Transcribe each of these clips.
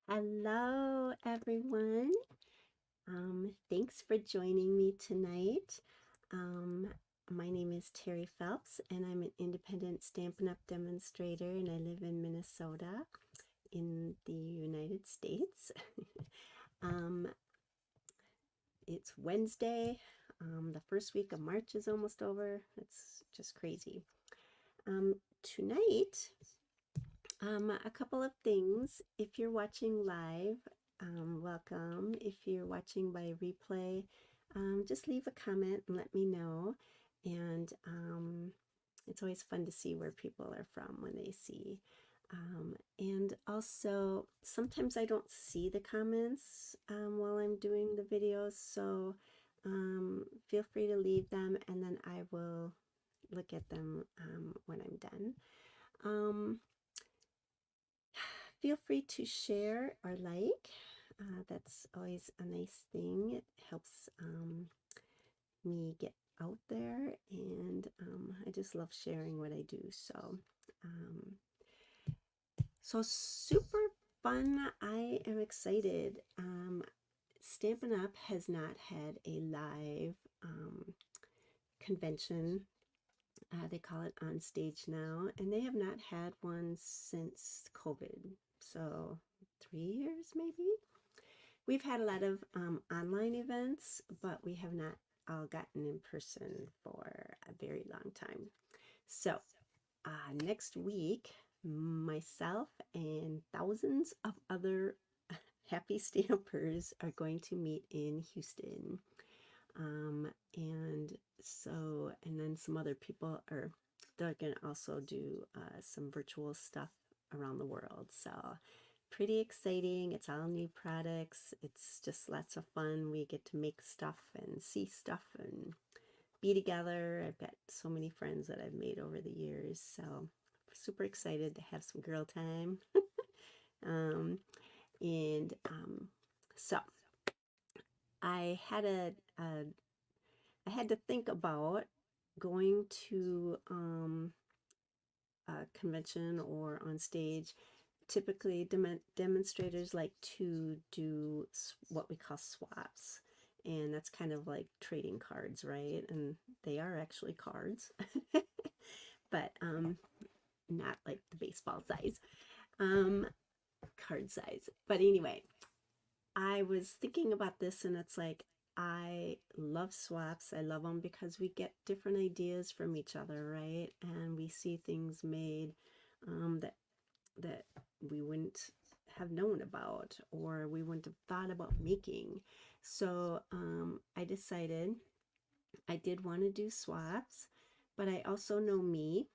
Hello, everyone. Thanks for joining me tonight. Um, my name is Terry Phelps, and I'm an independent Stampin' Up! Demonstrator, and I live in Minnesota in the United States. um, it's Wednesday. The first week of March is almost over. It's just crazy. Tonight, a couple of things. If you're watching live, welcome. If you're watching by replay, just leave a comment and let me know. And it's always fun to see where people are from when they see. And also, sometimes I don't see the comments while I'm doing the videos, so feel free to leave them and then I will look at them when I'm done. Feel free to share or like. That's always a nice thing. It helps me get out there, and I just love sharing what I do. Um, so super fun. I am excited. Stampin' Up! Has not had a live convention. They call it On Stage now, and they have not had one since COVID. So 3 years maybe. We've had a lot of online events, but we have not all gotten in person for a very long time. So next week, myself and thousands of other happy stampers are going to meet in Houston. And so, and then some other people are, they're going to also do some virtual stuff around the world. So pretty exciting. It's all new products. It's just lots of fun. We get to make stuff and see stuff and be together. I've got so many friends that I've made over the years. So super excited to have some girl time. um, and so I had I had to think about going to a convention or on stage. Typically, demonstrators like to do what we call swaps, and that's kind of like trading cards, right? And they are actually cards, but not like the baseball size, um, card size. But anyway, I was thinking about this, and it's like I love swaps. I love them because we get different ideas from each other, right? And we see things made that we wouldn't have known about or we wouldn't have thought about making. So I decided I did want to do swaps, but I also know me.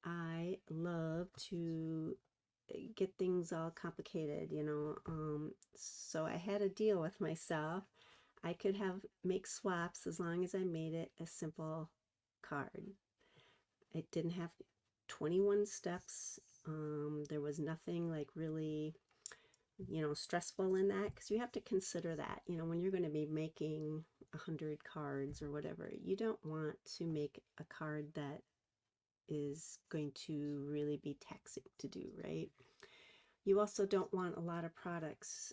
I love to get things all complicated, so I had a deal with myself. I could have make swaps as long as I made it a simple card. It didn't have 21 steps. There was nothing like really, stressful in that, because you have to consider that, when you're going to be making 100 cards or whatever, you don't want to make a card that is going to really be taxing to do, right? You also don't want a lot of products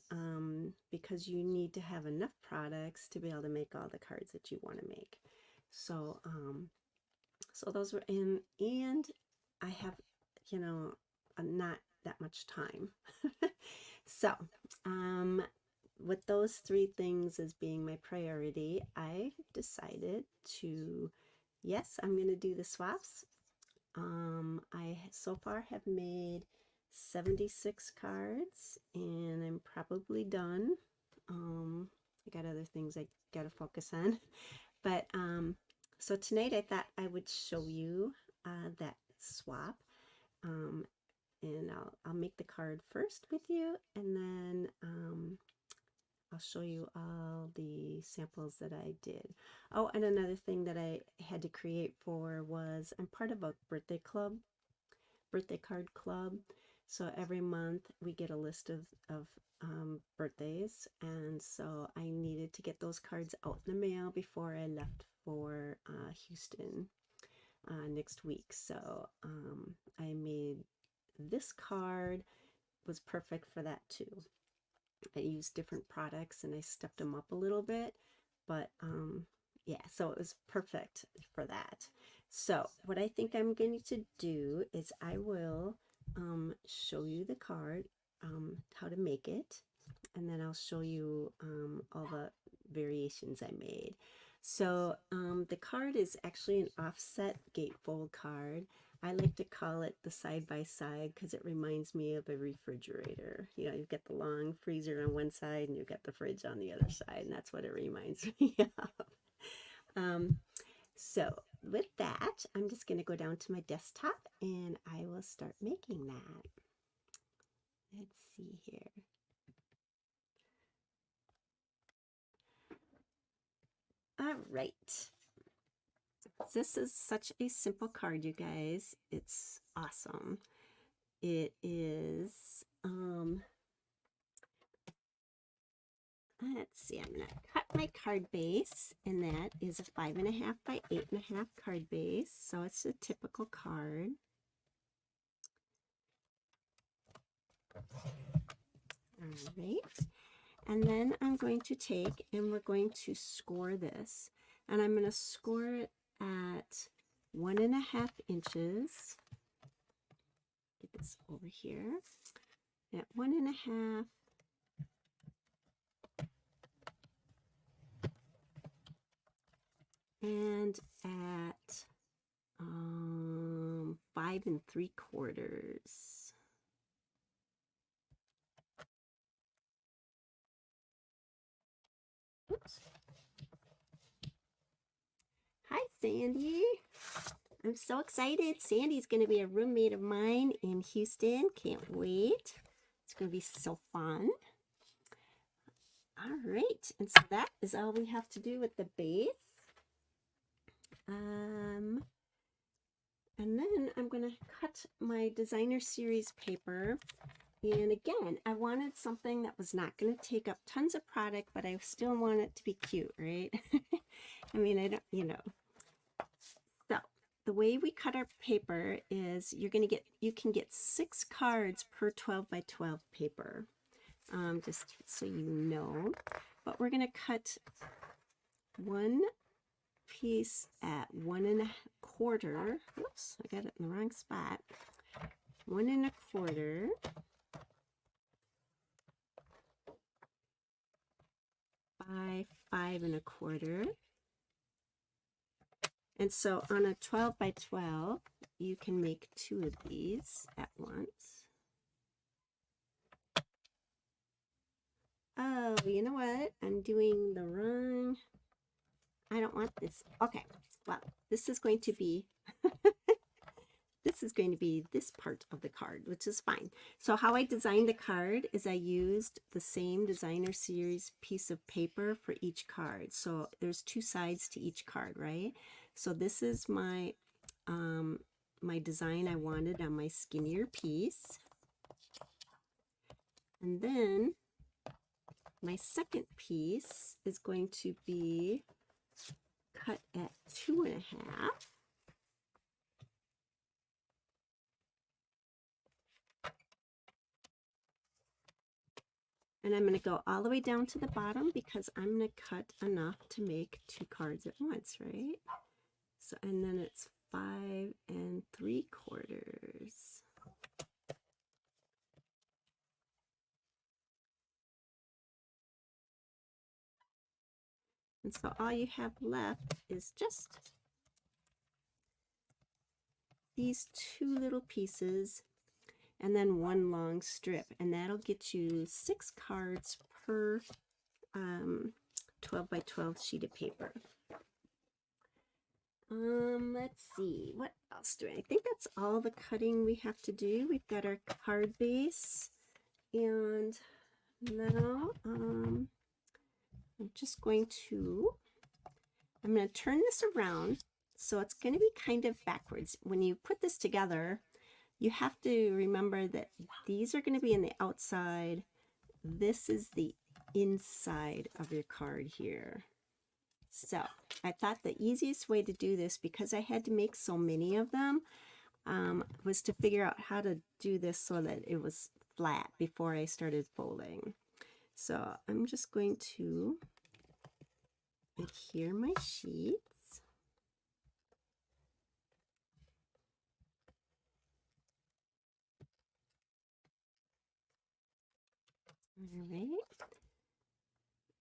because you need to have enough products to be able to make all the cards that you want to make. So, so those were in, and I have, not that much time. So, with those three things as being my priority, I decided to, yes, I'm going to do the swaps. I so far have made 76 cards, and I'm probably done. I got other things I got to focus on. But so tonight I thought I would show you that swap. And I'll make the card first with you, and then I'll show you all the samples that I did. Oh, and another thing that I had to create for was I'm part of a birthday card club. So every month we get a list of birthdays, and so I needed to get those cards out in the mail before I left for Houston next week. So I made this card, was perfect for that too. I used different products and I stepped them up a little bit, but yeah, so it was perfect for that. So what I think I'm going to do is I will show you the card, how to make it, and then I'll show you all the variations I made. So the card is actually an offset gatefold card. I like to call it the side by side because it reminds me of a refrigerator. You know, you've got the long freezer on one side and you've got the fridge on the other side, and that's what it reminds me of. Um, so with that, I'm just going to go down to my desktop and I will start making that. Let's see here. All right. This is such a simple card, you guys. It's awesome. It is, let's see, I'm going to cut my card base, and that is a 5.5 by 8.5 card base. So it's a typical card. All right. And then I'm going to take and we're going to score this. And I'm going to score it at 1.5 inches. Get this over here. At 1.5. And at 5 3/4. Oops. Hi, Sandy. I'm so excited. Sandy's going to be a roommate of mine in Houston. Can't wait. It's going to be so fun. All right. And so that is all we have to do with the base. And then I'm going to cut my designer series paper. And again, I wanted something that was not going to take up tons of product, but I still want it to be cute, right? I mean, I don't, you know. So the way we cut our paper is you can get 6 cards per 12 by 12 paper, just so you know. But we're going to cut one piece at 1.25. Whoops, I got it in the wrong spot. 1.25 by 5.25. And so on a 12 by 12, you can make 2 of these at once. Oh, you know what? I'm doing the wrong. I don't want this. Okay, well, this is going to be this part of the card, which is fine. So how I designed the card is I used the same designer series piece of paper for each card. So there's 2 sides to each card, right? So this is my my design I wanted on my skinnier piece. And then my second piece is going to be cut at 2.5. And I'm going to go all the way down to the bottom because I'm going to cut enough to make 2 cards at once, right? So, and then it's 5 3/4. And so all you have left is just these 2 little pieces and then 1 long strip, and that'll get you 6 cards per 12 by 12 sheet of paper. Let's see, what else do I think that's all the cutting we have to do. We've got our card base, and now I'm going to turn this around so it's going to be kind of backwards. When you put this together, you have to remember that these are going to be in the outside. This is the inside of your card here. So I thought the easiest way to do this, because I had to make so many of them, was to figure out how to do this so that it was flat before I started folding. So I'm just going to adhere my sheets. All right.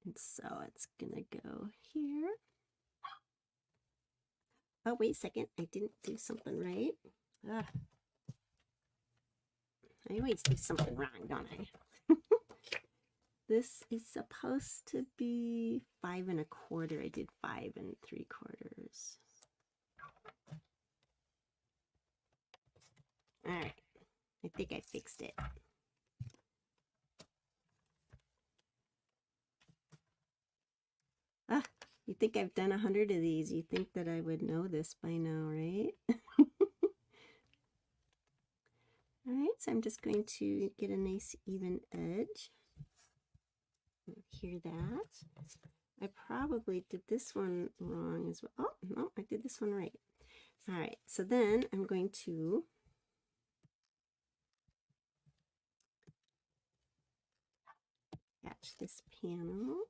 And so it's gonna go here. Oh, wait a second. I didn't do something right. Ugh. I always do something wrong, don't I? This is supposed to be 5 1/4. I did 5 3/4. All right. I think I fixed it. Ah, you think I've done 100 of these. You think that I would know this by now, right? All right, so I'm just going to get a nice even edge. Hear that? I probably did this one wrong as well. Oh, no, I did this one right. All right, so then I'm going to attach this panel.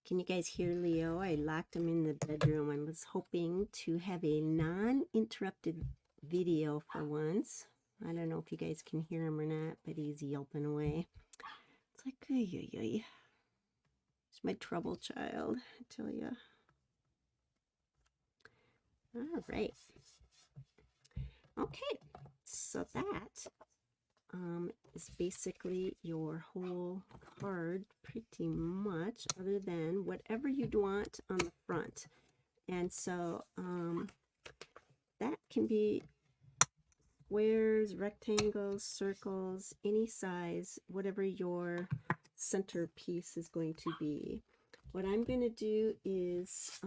Can you guys hear Leo? I locked him in the bedroom. I was hoping to have a non-interrupted video for once. I don't know if you guys can hear him or not, but he's yelping away. It's like, ay, ay, ay. It's my trouble child, I tell you. All right. Okay, so that is basically your whole card pretty much, other than whatever you'd want on the front. And so that can be squares, rectangles, circles, any size, whatever your centerpiece is going to be. What I'm going to do is,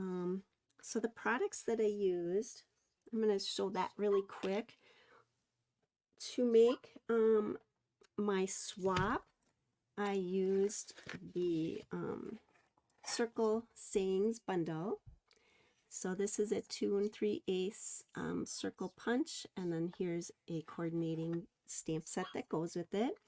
so the products that I used, I'm going to show that really quick. To make my swap, I used the Circle Sayings bundle. So this is a 2 3/8 circle punch, and then here's a coordinating stamp set that goes with it.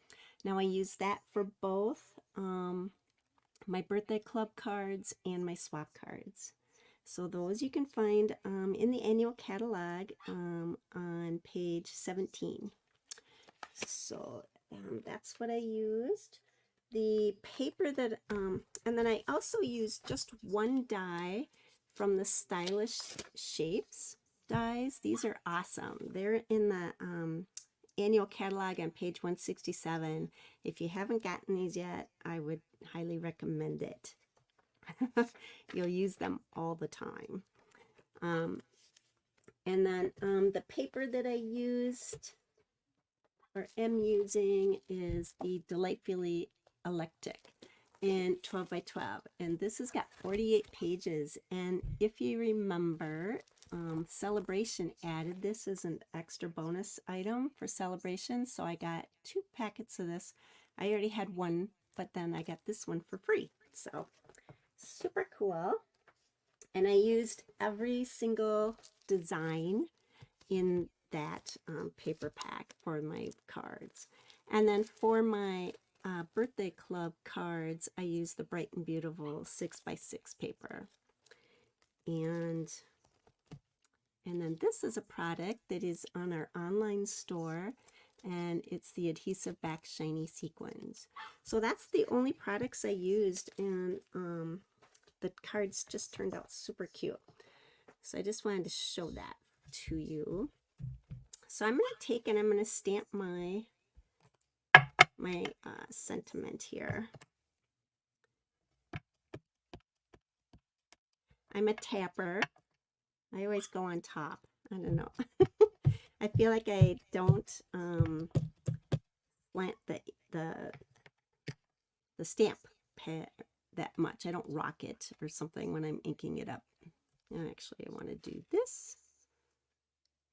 Now I use that for both my birthday club cards and my swap cards. So those you can find in the annual catalog on page 17. So that's what I used. The paper that, and then I also used just one die from the Stylish Shapes dies. These are awesome. They're in the annual catalog on page 167. If you haven't gotten these yet, I would highly recommend it. You'll use them all the time. And then the paper that I used or am using is the Delightfully Eclectic in 12 by 12, and this has got 48 pages. And if you remember, Celebration added this as an extra bonus item for Celebration, so I got 2 packets of this. I already had one, but then I got this one for free, so super cool. And I used every single design in that paper pack for my cards. And then for my birthday club cards, I use the Bright and Beautiful 6 by 6 paper. And then this is a product that is on our online store, and it's the Adhesive Back Shiny Sequins. So that's the only products I used, and the cards just turned out super cute. So I just wanted to show that to you. So I'm going to take and I'm going to stamp my sentiment here. I'm a tapper. I always go on top. I don't know. I feel like I don't slant the stamp pad that much. I don't rock it or something when I'm inking it up. And actually, I want to do this.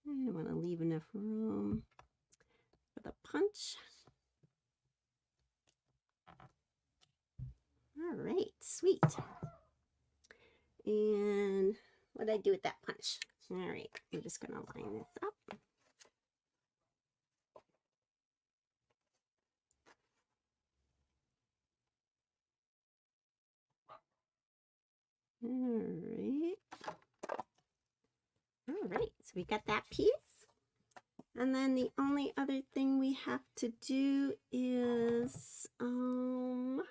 I want to leave enough room for the punch. All right, sweet. And what did I do with that punch? All right, I'm just going to line this up. right. All right, so we got that piece. And then the only other thing we have to do is, I'm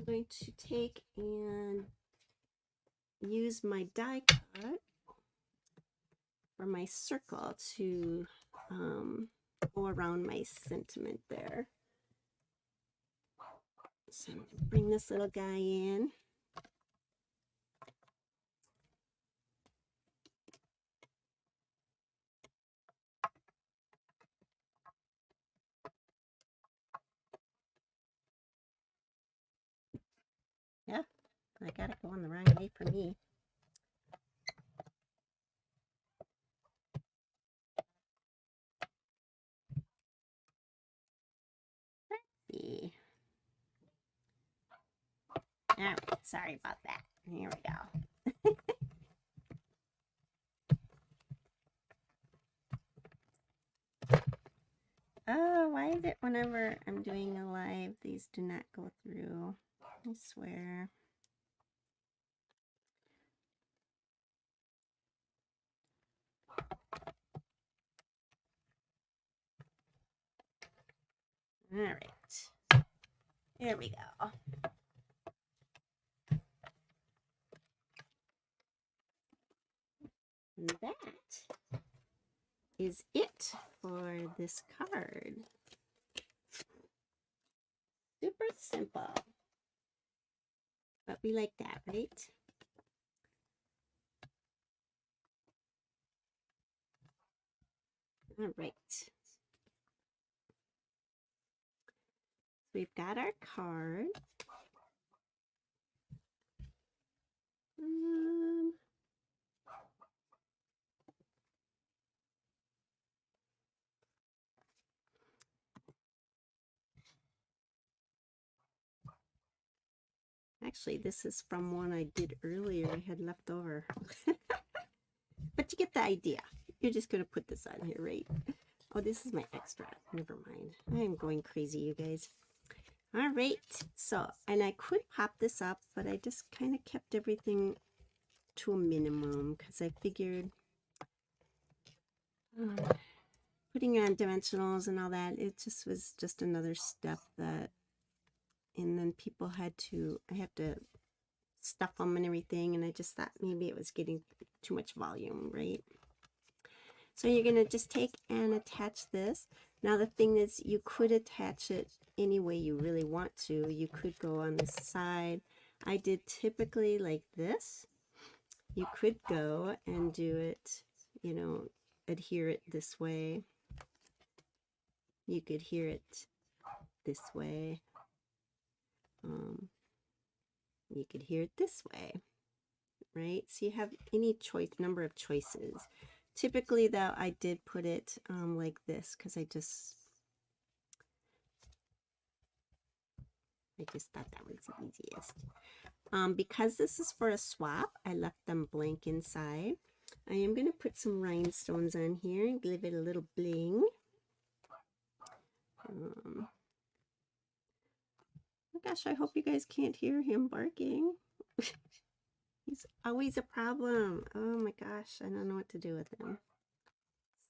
going to take and use my die cut for my circle to go around my sentiment there. So I'm going to bring this little guy in. Yeah, I got it going the wrong way for me. Let's see. All right, sorry about that. Here we go. Oh, why is it whenever I'm doing a live, these do not go through? I swear. All right. Here we go. And that is it for this card. Super simple. But we like that, right? All right. We've got our card. Actually, this is from one I did earlier. I had left over. But you get the idea. You're just going to put this on here, right? Oh, this is my extra. Never mind. I am going crazy, you guys. All right. So, and I could pop this up, but I just kind of kept everything to a minimum because I figured putting it on dimensionals and all that, it just was just another step that, and then people had to, I have to stuff them and everything, and I just thought maybe it was getting too much volume, right? So you're going to just take and attach this. Now the thing is, you could attach it any way you really want to. You could go on the side. I did typically like this. You could go and do it, you know, adhere it this way. You could adhere it this way. You could adhere it this way, right? So you have any choice, number of choices. Typically, though, I did put it like this because I just thought that was the easiest. Because this is for a swap, I left them blank inside. I am going to put some rhinestones on here and give it a little bling. Oh gosh, I hope you guys can't hear him barking. He's always a problem. Oh my gosh, I don't know what to do with him.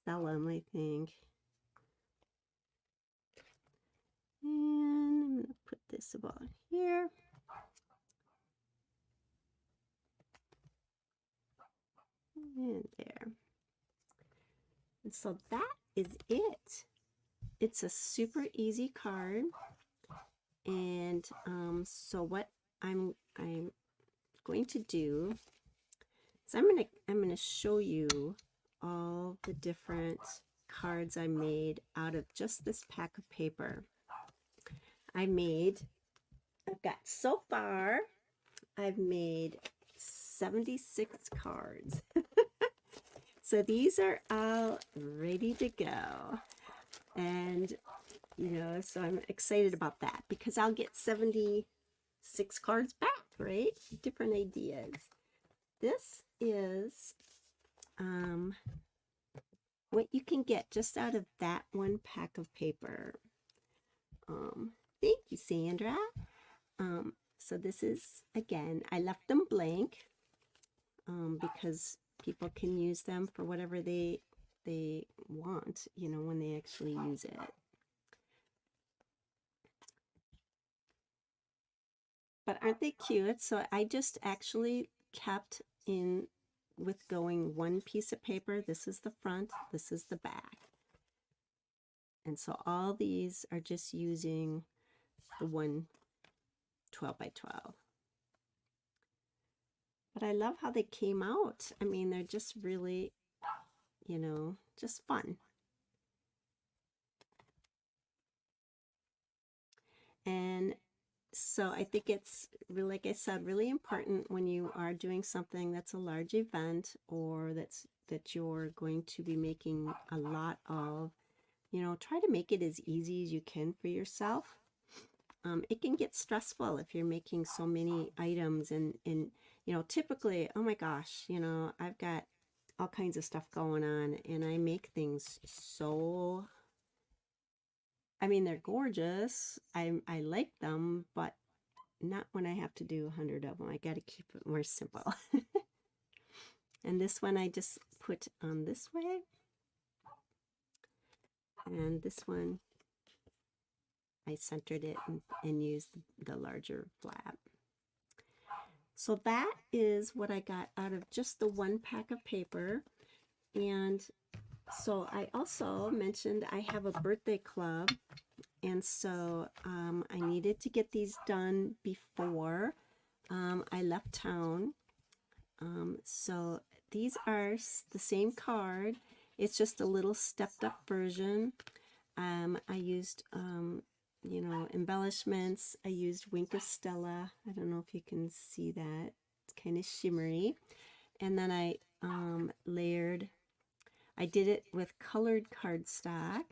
Sell him, I think. And I'm going to put this about here. And there. And so that is it. It's a super easy card. And so what I'm going to do is I'm gonna show you all the different cards I made out of just this pack of paper. I've got so far, I've made 76 cards. So these are all ready to go. And, you know, so I'm excited about that because I'll get 76 cards back, right? Different ideas. This is what you can get just out of that one pack of paper. Thank you, Sandra. So this is, again, I left them blank because people can use them for whatever they want, you know, when they actually use it. But aren't they cute? So I just actually kept in with going one piece of paper. This is the front, this is the back. And so all these are just using the one 12 by 12. But I love how they came out. I mean, they're just really, you know, just fun. And so I think it's really, like I said, really important when you are doing something that's a large event or that you're going to be making a lot of, you know, try to make it as easy as you can for yourself. It can get stressful if you're making so many items and you know, typically, oh my gosh, you know, I've got all kinds of stuff going on and I make things so, I mean, they're gorgeous. I like them, but not when I have to do 100 of them. I got to keep it more simple. And this one I just put on this way. And this one I centered it and used the larger flap. So that is what I got out of just the one pack of paper. And so I also mentioned I have a birthday club. And so I needed to get these done before I left town. So these are the same card. It's just a little stepped up version. I used, you know, embellishments. I used Wink of Stella. I don't know if you can see that. It's kind of shimmery. And then I layered, I did it with colored cardstock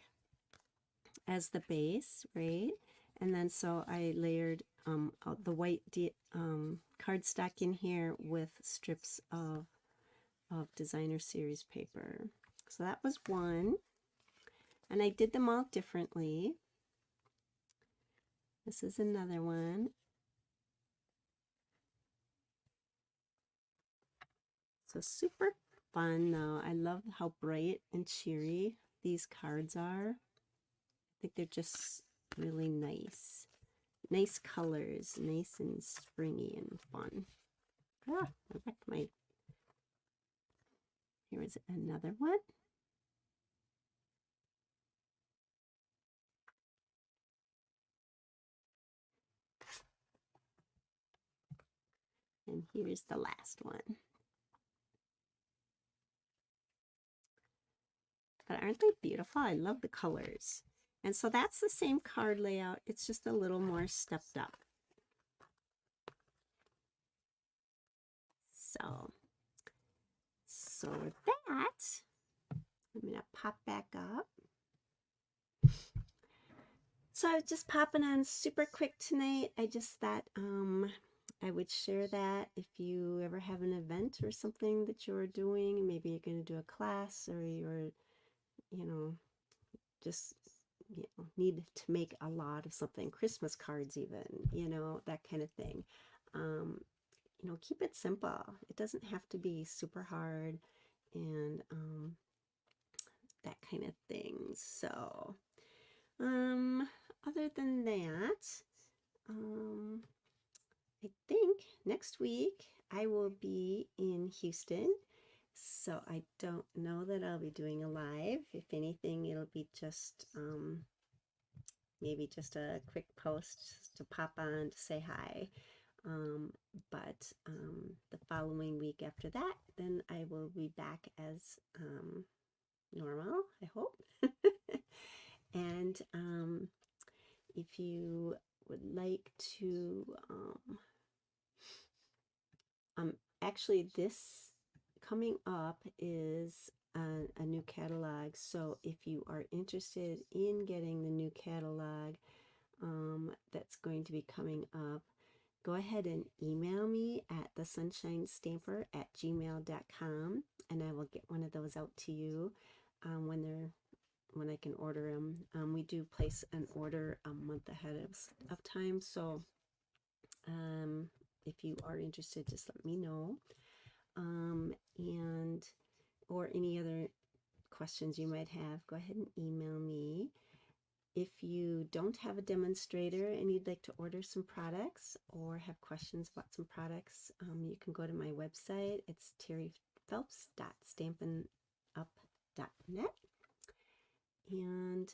as the base, right? And then so I layered the white cardstock in here with strips of designer series paper. So that was one. And I did them all differently. This is another one. So super fun though. I love how bright and cheery these cards are. I think they're just really nice. Nice colors, nice and springy and fun. Ah, I back to my, here is another one. And here's the last one. But aren't they beautiful? I love the colors. And so that's the same card layout. It's just a little more stepped up. So with that, I'm going to pop back up. So I was just popping on super quick tonight. I just thought I would share that if you ever have an event or something that you're doing. Maybe you're going to do a class or you're, you know, just need to make a lot of something, Christmas cards even, you know, that kind of thing. You know, keep it simple. It doesn't have to be super hard and that kind of thing. So other than that, I think next week I will be in Houston. So I don't know that I'll be doing a live. If anything, it'll be just maybe just a quick post to pop on to say hi. But the following week after that, then I will be back as normal, I hope. And if you would like to, actually this coming up is a new catalog. So if you are interested in getting the new catalog that's going to be coming up, go ahead and email me at thesunshinestamper@gmail.com and I will get one of those out to you when I can order them. We do place an order a month ahead of time, so If you are interested, just let me know. And or any other questions you might have, go ahead and email me. If you don't have a demonstrator and you'd like to order some products or have questions about some products, you can go to my website. It's terryphelps.stampinup.net. And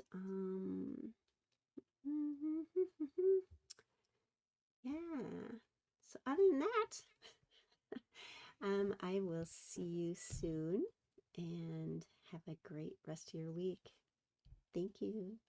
yeah. So other than that, I will see you soon and have a great rest of your week. Thank you.